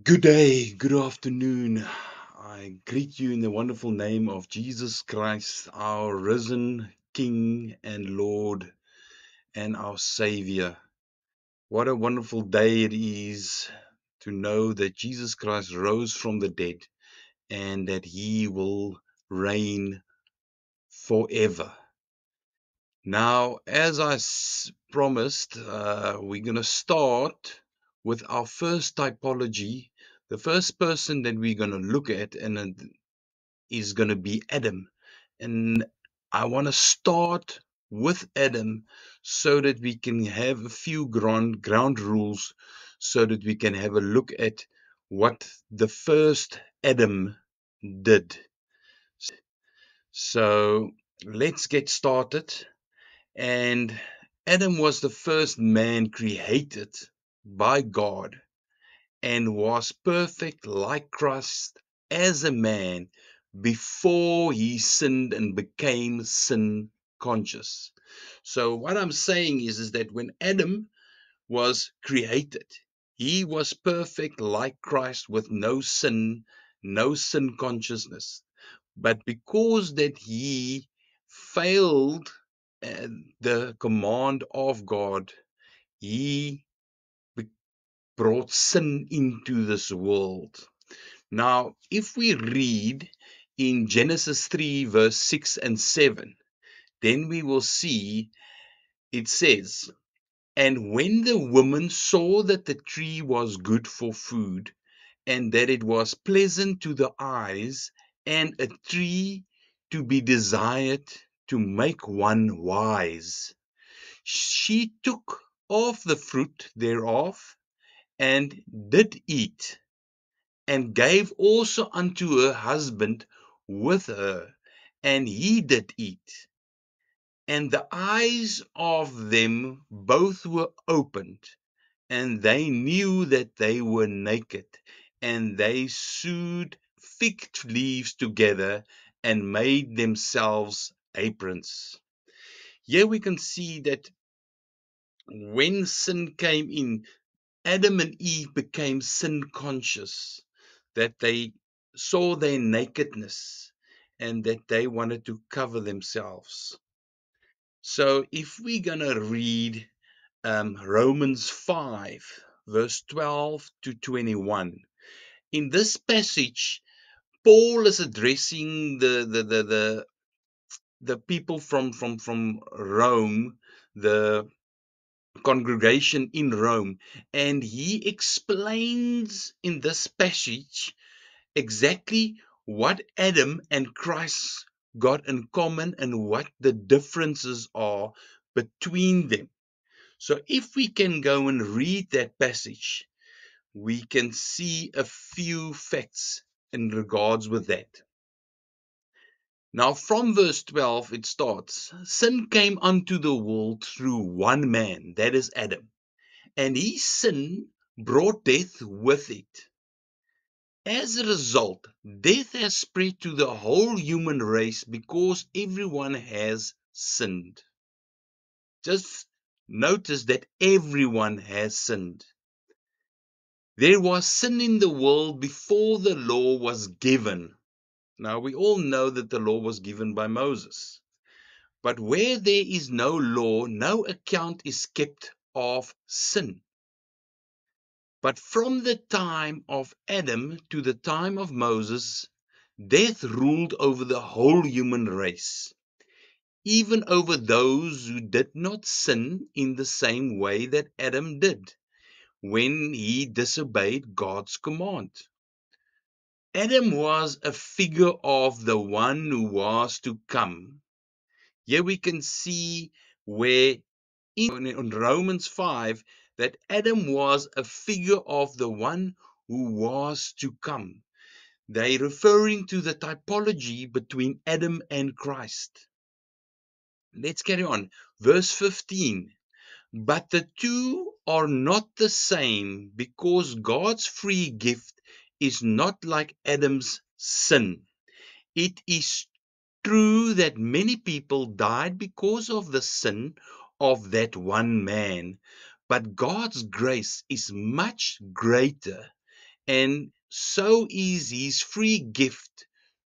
Good day, good afternoon. I greet you in the wonderful name of Jesus Christ, our risen King and Lord and our Savior. What a wonderful day it is to know that Jesus Christ rose from the dead and that He will reign forever. Now, as I promised, we're going to start with our first typology. The first person that we're going to look at is going to be Adam. And I want to start with Adam so that we can have a few ground rules so that we can have a look at what the first Adam did. So let's get started. And Adam was the first man created by God and was perfect like Christ as a man before he sinned and became sin conscious. So what I'm saying is that when Adam was created, he was perfect like Christ with no sin consciousness. But because that he failed the command of God, he brought sin into this world. Now, if we read in Genesis 3, verse 6 and 7, then we will see it says, "And when the woman saw that the tree was good for food, and that it was pleasant to the eyes, and a tree to be desired to make one wise, she took of the fruit thereof, and did eat, and gave also unto her husband with her, and he did eat. And the eyes of them both were opened, and they knew that they were naked, and they sewed fig leaves together, and made themselves aprons." Here we can see that when sin came in, Adam and Eve became sin conscious, that they saw their nakedness and that they wanted to cover themselves. So if we're going to read Romans 5, verse 12 to 21, in this passage, Paul is addressing the people from Rome, the congregation in Rome, and he explains in this passage exactly what Adam and Christ got in common and what the differences are between them. So if we can go and read that passage, we can see a few facts in regards with that. Now from verse 12 it starts, "Sin came unto the world through one man, that is Adam, and his sin brought death with it. As a result, death has spread to the whole human race because everyone has sinned." Just notice that everyone has sinned. There was sin in the world before the law was given. Now we all know that the law was given by Moses. But where there is no law, no account is kept of sin. But from the time of Adam to the time of Moses, death ruled over the whole human race, even over those who did not sin in the same way that Adam did when he disobeyed God's command. Adam was a figure of the one who was to come. Here we can see where in Romans 5 that Adam was a figure of the one who was to come. They referring to the typology between Adam and Christ. Let's carry on. Verse 15. "But the two are not the same, because God's free gift is not like Adam's sin. It is true that many people died because of the sin of that one man, but God's grace is much greater, and so is his free gift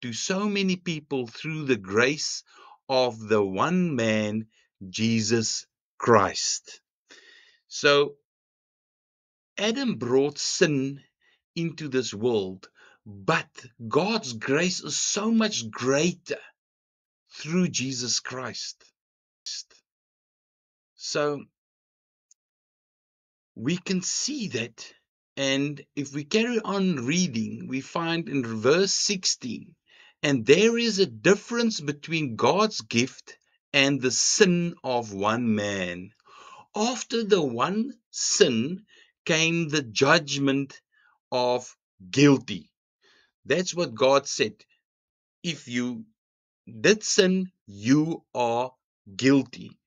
to so many people through the grace of the one man, Jesus Christ. So Adam brought sin into this world, but God's grace is so much greater through Jesus Christ. So we can see that, and if we carry on reading, we find in verse 16, and there is a difference between God's gift and the sin of one man. After the one sin came the judgment of guilty. That's what God said. If you did sin, you are guilty.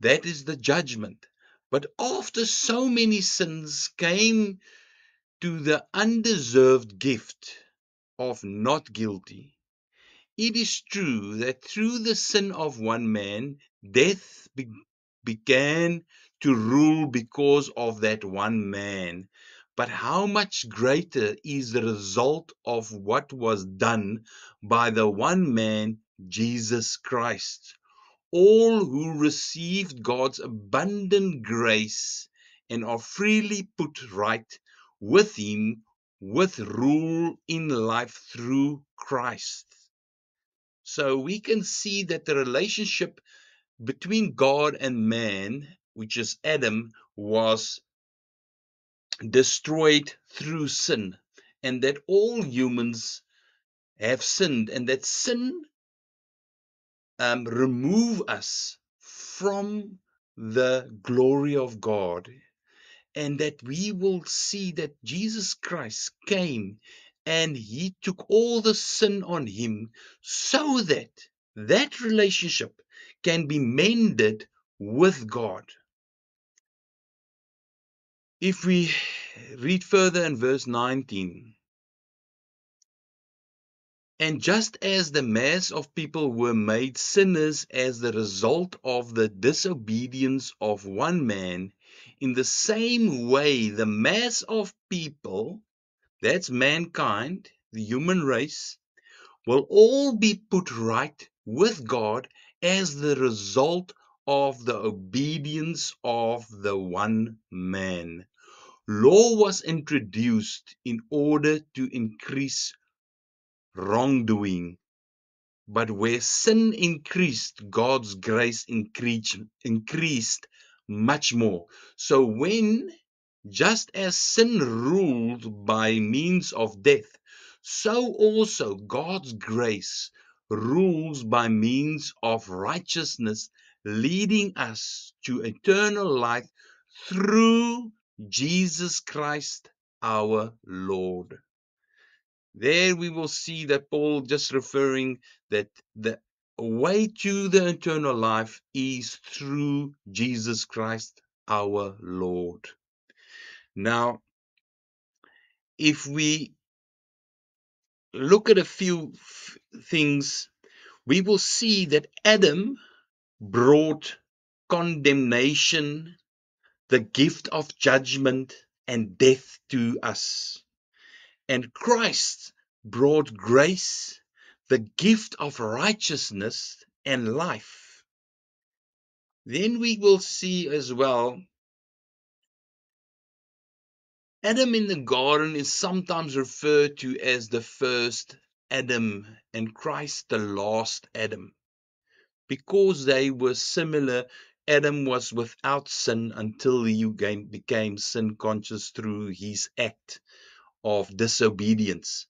That is the judgment. But after so many sins came to the undeserved gift of not guilty, it is true that through the sin of one man, death began to rule because of that one man. But how much greater is the result of what was done by the one man, Jesus Christ? All who received God's abundant grace and are freely put right with Him with rule in life through Christ. So we can see that the relationship between God and man, which is Adam, was destroyed through sin, and that all humans have sinned, and that sin remove us from the glory of God, and that we will see that Jesus Christ came and He took all the sin on Him so that that relationship can be mended with God. If we read further in verse 19, and just as the mass of people were made sinners as the result of the disobedience of one man, in the same way the mass of people, that's mankind, the human race, will all be put right with God as the result of the obedience of the one man. Law was introduced in order to increase wrongdoing, but where sin increased, God's grace increased much more. So when, just as sin ruled by means of death, so also God's grace rules by means of righteousness, leading us to eternal life through Jesus Christ our Lord. There we will see that Paul just referring that the way to the eternal life is through Jesus Christ our Lord. Now, if we look at a few things, we will see that Adam brought condemnation, the gift of judgment and death to us. And Christ brought grace, the gift of righteousness and life. Then we will see as well, Adam in the garden is sometimes referred to as the first Adam and Christ the last Adam. Because they were similar, Adam was without sin until he became sin conscious through his act of disobedience.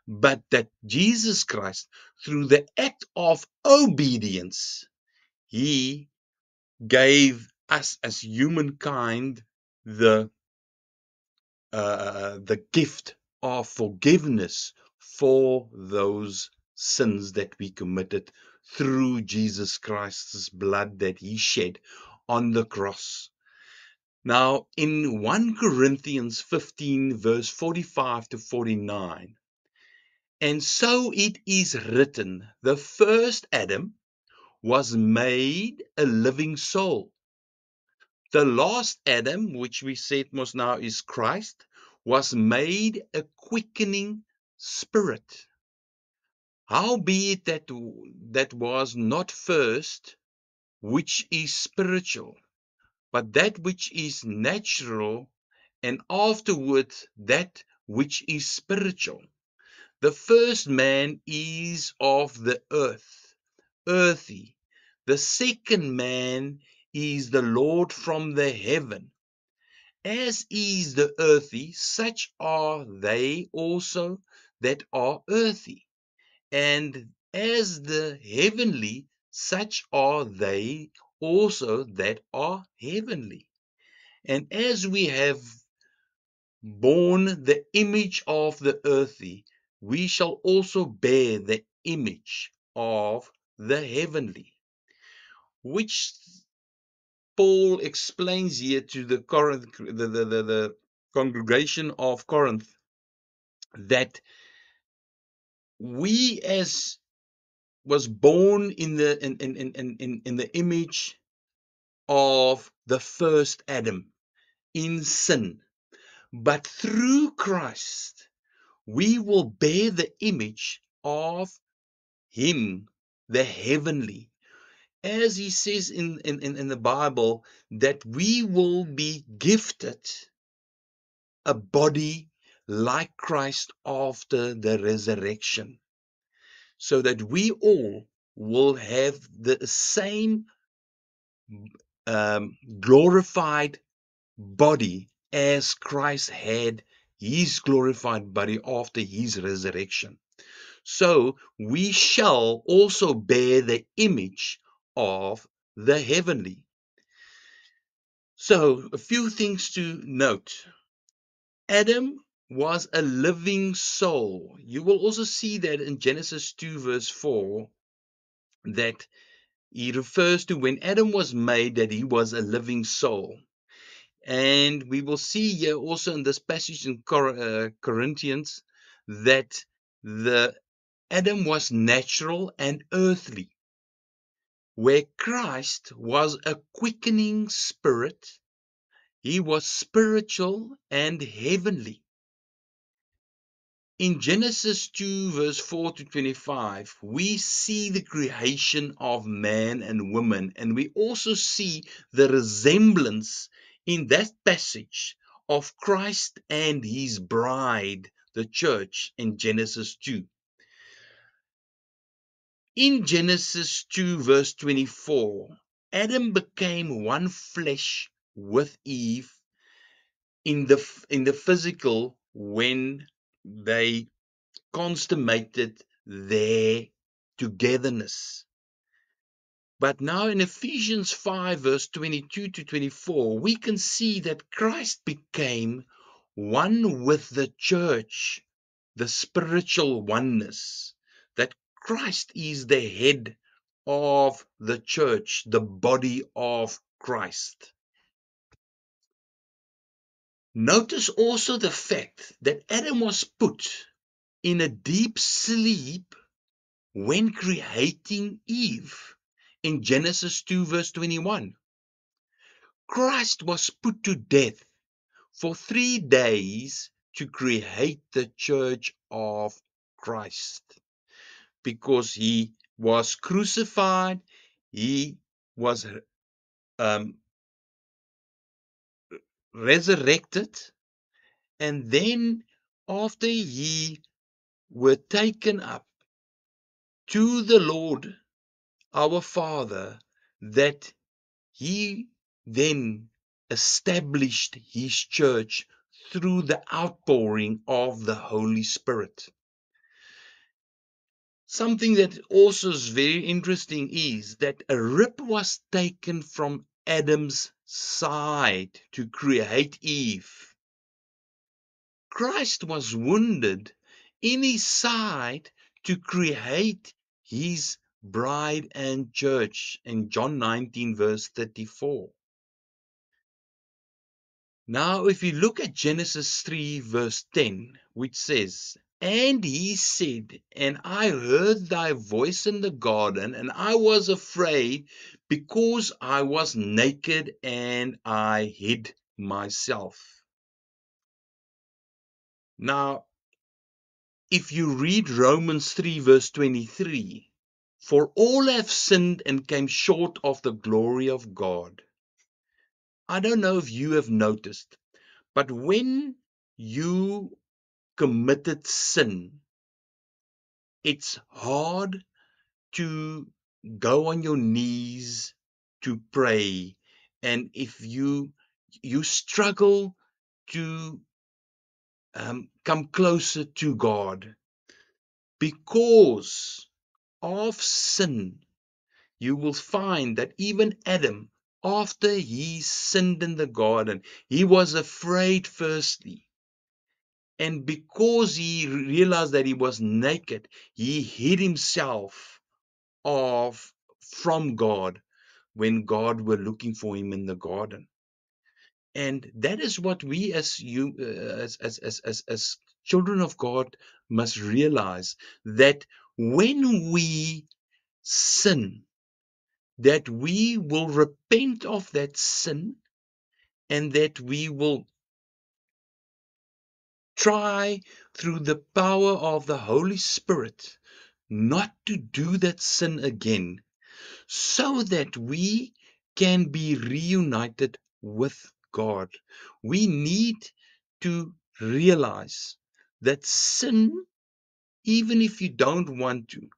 But that Jesus Christ, through the act of obedience, He gave us as humankind the gift of forgiveness for those sins that we committed through Jesus Christ's blood that He shed on the cross. Now, in 1 Corinthians 15, verse 45 to 49, and so it is written, the first Adam was made a living soul. The last Adam, which we said most now is Christ, was made a quickening spirit. Howbeit that was not first which is spiritual, but that which is natural, and afterward that which is spiritual. The first man is of the earth, earthy. The second man is the Lord from the heaven. As is the earthy, such are they also that are earthy. And as the heavenly, such are they also that are heavenly. And as we have borne the image of the earthy, we shall also bear the image of the heavenly, which Paul explains here to the the congregation of Corinth, that we as was born in the image of the first Adam in sin, but through Christ we will bear the image of him, the heavenly, as he says in the Bible, that we will be gifted a body like Christ after the resurrection, so that we all will have the same glorified body as Christ had his glorified body after his resurrection. So we shall also bear the image of the heavenly. So, a few things to note. Adam was a living soul. You will also see that in Genesis 2, verse 4, that he refers to when Adam was made, that he was a living soul. And we will see here also in this passage in Corinthians that the Adam was natural and earthly, where Christ was a quickening spirit. He was spiritual and heavenly. In Genesis 2, verse 4 to 25, we see the creation of man and woman, and we also see the resemblance in that passage of Christ and his bride, the church, in Genesis 2. In Genesis 2, verse 24, Adam became one flesh with Eve in the physical when they consummated their togetherness. But now in Ephesians 5, verse 22 to 24, we can see that Christ became one with the church, the spiritual oneness, that Christ is the head of the church, the body of Christ. Notice also the fact that Adam was put in a deep sleep when creating Eve in Genesis 2, verse 21. Christ was put to death for 3 days to create the church of Christ, because he was crucified, he was resurrected, and then after he were taken up to the Lord our Father, that he then established his church through the outpouring of the Holy Spirit. Something that also is very interesting is that a rib was taken from Adam's side to create Eve. Christ was wounded in his side to create his bride and church in John 19, verse 34. Now, if you look at Genesis 3, verse 10, which says, "And he said, and I heard thy voice in the garden, and I was afraid, because I was naked, and I hid myself." Now, if you read Romans 3 verse 23, for all have sinned and came short of the glory of God. I don't know if you have noticed, but when you committed sin, it's hard to go on your knees to pray, and if you struggle to come closer to God because of sin. You will find that even Adam, after he sinned in the garden, he was afraid firstly. And because he realized that he was naked, he hid himself from God when God were looking for him in the garden. And that is what we as children of God must realize, that when we sin, that we will repent of that sin, and that we will try through the power of the Holy Spirit not to do that sin again, so that we can be reunited with God. We need to realize that sin, even if you don't want to,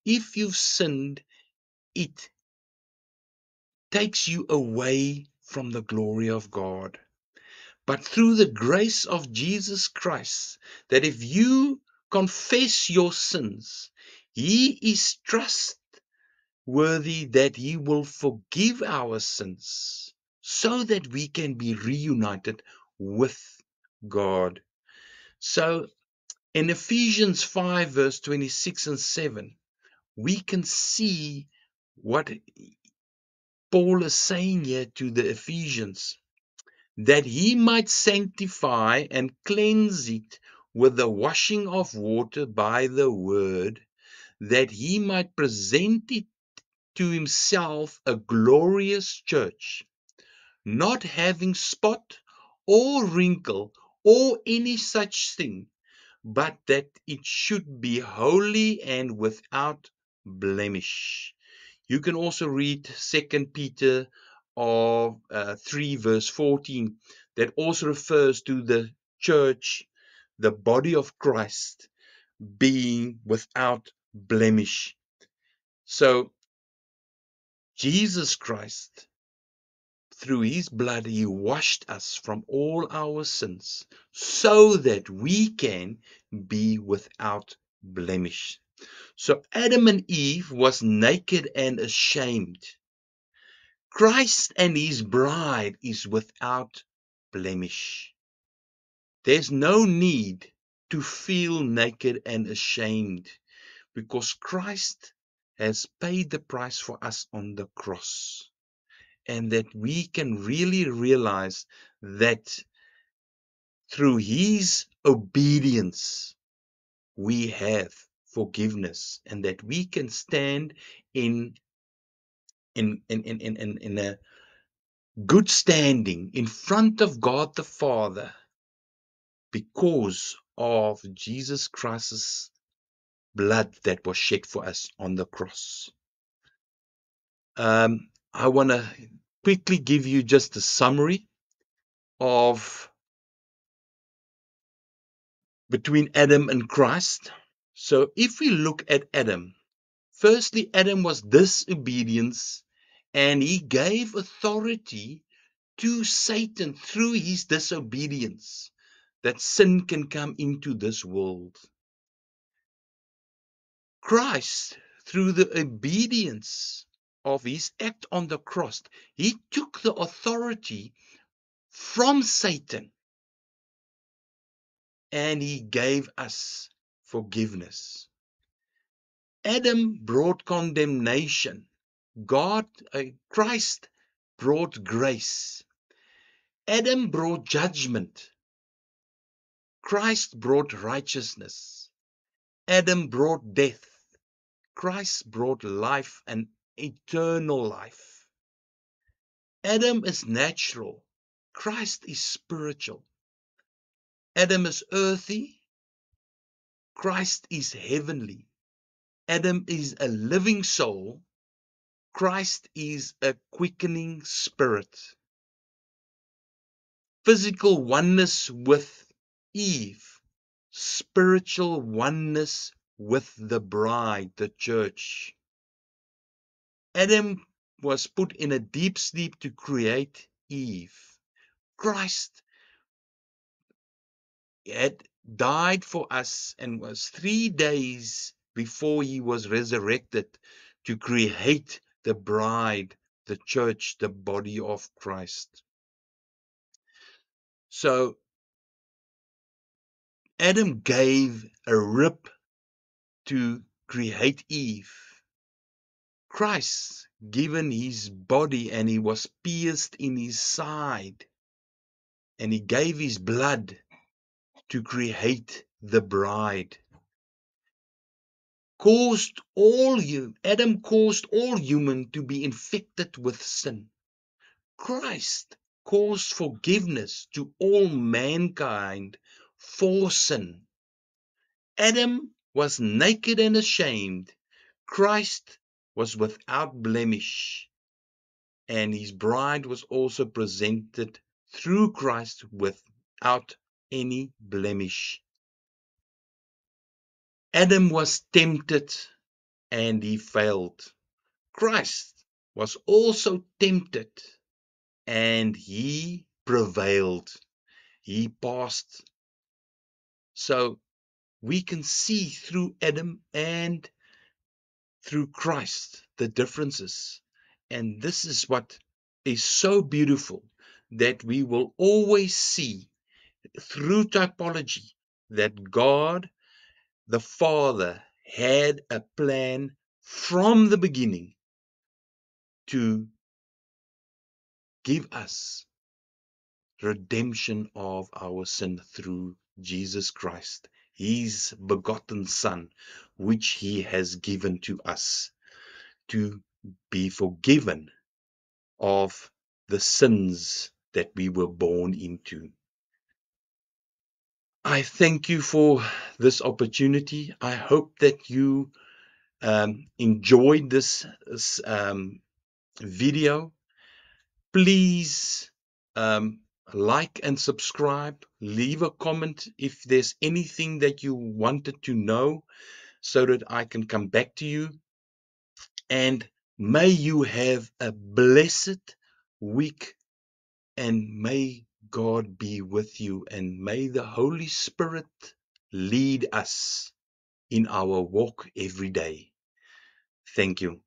if you've sinned, it takes you away from the glory of God. But through the grace of Jesus Christ, that if you confess your sins, He is trustworthy that He will forgive our sins, so that we can be reunited with God. So in Ephesians 5 verse 26 and 7, we can see what Paul is saying here to the Ephesians, that he might sanctify and cleanse it with the washing of water by the word, that he might present it to himself a glorious church, not having spot or wrinkle or any such thing, but that it should be holy and without blemish. You can also read 2 Peter of 3 verse 14, that also refers to the church, the body of Christ, being without blemish. So Jesus Christ, through his blood, he washed us from all our sins, so that we can be without blemish. So Adam and Eve was naked and ashamed. Christ and his bride is without blemish. There's no need to feel naked and ashamed, because Christ has paid the price for us on the cross. And that we can really realize that through his obedience we have forgiveness, and that we can stand in a good standing in front of God the Father, because of Jesus Christ's blood that was shed for us on the cross. I want to quickly give you just a summary of between Adam and Christ. So if we look at Adam, firstly, Adam was disobedience, and he gave authority to Satan through his disobedience, that sin can come into this world. Christ, through the obedience of his act on the cross, he took the authority from Satan, and he gave us forgiveness. Adam brought condemnation. Christ brought grace. Adam brought judgment. Christ brought righteousness. Adam brought death. Christ brought life and eternal life. Adam is natural. Christ is spiritual. Adam is earthy, Christ is heavenly. Adam is a living soul, Christ is a quickening spirit. Physical oneness with Eve, spiritual oneness with the bride, the church. Adam was put in a deep sleep to create Eve. Christ had died for us and was 3 days before he was resurrected to create the bride, the church, the body of Christ. So Adam gave a rib to create Eve. Christ given his body and he was pierced in his side and he gave his blood to create the bride. Adam caused all human to be infected with sin. Christ caused forgiveness to all mankind for sin. Adam was naked and ashamed. Christ was without blemish. And his bride was also presented through Christ without any blemish. Adam was tempted and he failed. Christ was also tempted and he prevailed. He passed. So we can see through Adam and through Christ the differences. And this is what is so beautiful, that we will always see through typology that God the Father had a plan from the beginning to give us redemption of our sin through Jesus Christ, his begotten Son, which he has given to us to be forgiven of the sins that we were born into. I thank you for this opportunity. I hope that you enjoyed this video. Please like and subscribe. Leave a comment if there's anything that you wanted to know so that I can come back to you. And may you have a blessed week, and may God be with you, and may the Holy Spirit lead us in our walk every day. Thank you.